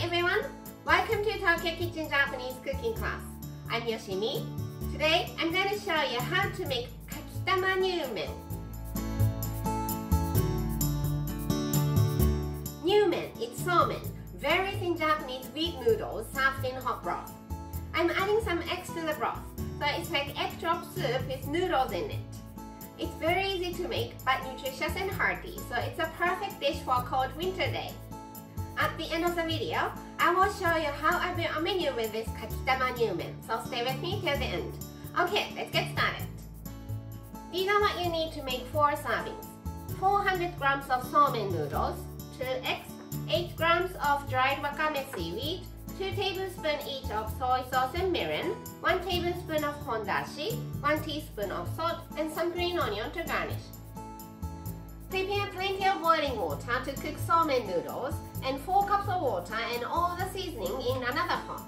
everyone! Welcome to Tokyo Kitchen Japanese cooking class. I'm Yoshimi. Today I'm going to show you how to make kakitama nyumen. Nyumen, it's somen, very thin Japanese wheat noodles served in hot broth. I'm adding some eggs to the broth, so it's like egg drop soup with noodles in it. It's very easy to make but nutritious and hearty, so it's a perfect dish for a cold winter day. At the end of the video, I will show you how I build a menu with this kakitama nyumen, so stay with me till the end. Okay, let's get started. These are what you need to make 4 servings. 400 grams of somen noodles, 2 eggs, 8 grams of dried wakame seaweed, 2 tablespoons each of soy sauce and mirin, 1 tablespoon of hondashi, 1 teaspoon of salt, and some green onion to garnish. Prepare plenty of boiling water to cook somen noodles and 4 cups of water and all the seasoning in another pot.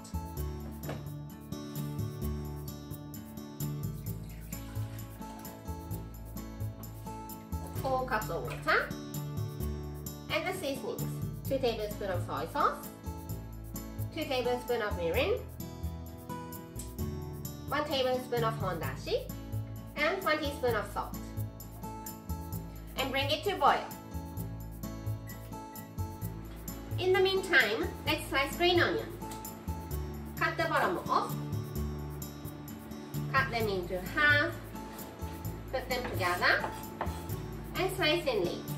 Four cups of water and the seasonings: 2 tablespoons of soy sauce, 2 tablespoons of mirin, 1 tablespoon of hondashi, and 1 teaspoon of salt. And bring it to boil. In the meantime, let's slice green onion. Cut the bottom off. Cut them into half. Put them together. And slice in leaves.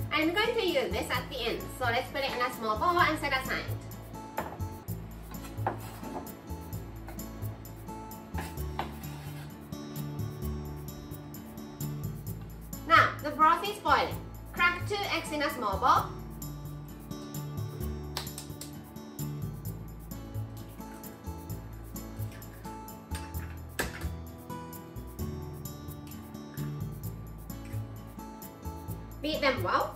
I'm going to use this at the end, so let's put it in a small bowl and set aside. Now, the broth is boiling. Crack 2 eggs in a small bowl. Beat them well.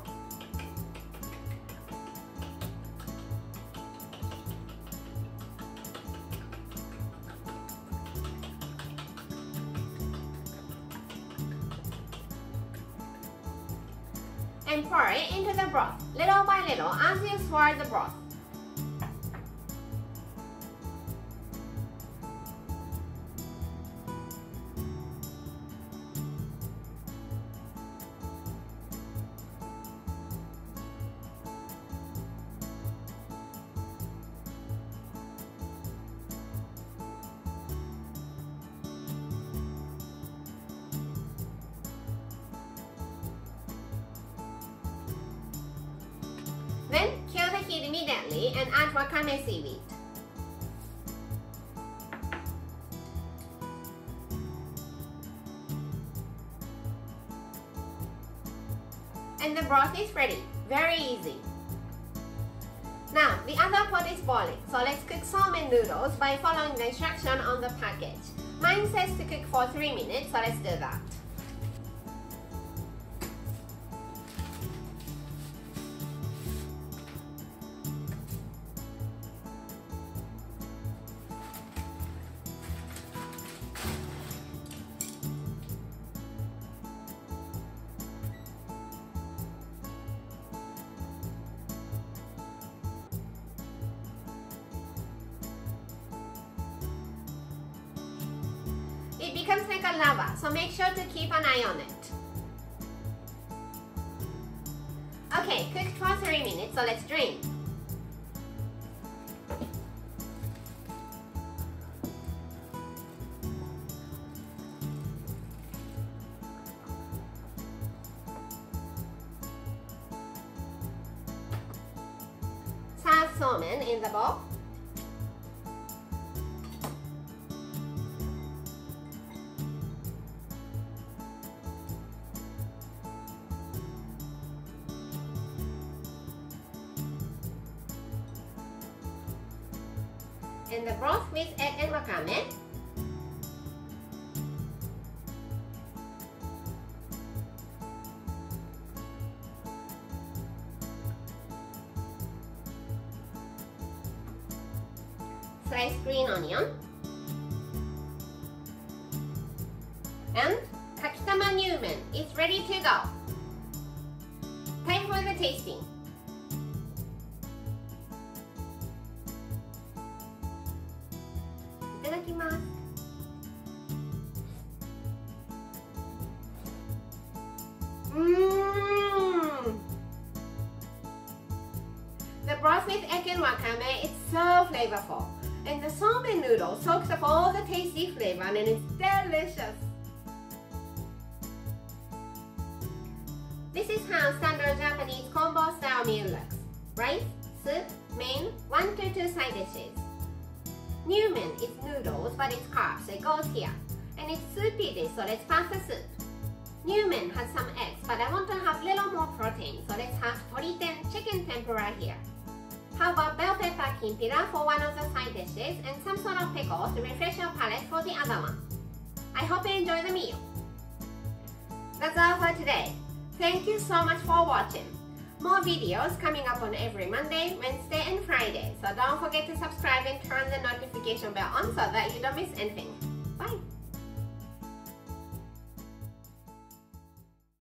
And pour it into the broth, little by little, as you swirl the broth. Then, kill the heat immediately and add wakame seaweed. And the broth is ready. Very easy. Now, the other pot is boiling, so let's cook somen noodles by following the instruction on the package. Mine says to cook for 3 minutes, so let's do that. It becomes like a lava, so make sure to keep an eye on it. Okay, cooked for 3 minutes, so let's drain. Serve somen in the bowl. And the broth with egg and wakame. Sliced green onion. And Kakitama Nyumen is ready to go. Time for the tasting. Itadakimasu. The broth with egg and wakame is so flavorful, and the somen noodle soaks up all the tasty flavor and it's delicious. This is how standard Japanese combo style meal looks. Rice, soup, main, 1 to 2 side dishes. Nyumen is noodles, but it's carbs, so it goes here. And it's soupy dish, so let's pasta soup. Nyumen has some eggs, but I want to have little more protein, so let's have toriten chicken tempura here. How about bell pepper kimpira for one of the side dishes and some sort of pickle to refresh your palate for the other one. I hope you enjoy the meal. That's all for today. Thank you so much for watching. More videos coming up on every Monday, Wednesday and Friday, so don't forget to subscribe and turn the notification bell on so that you don't miss anything. Bye!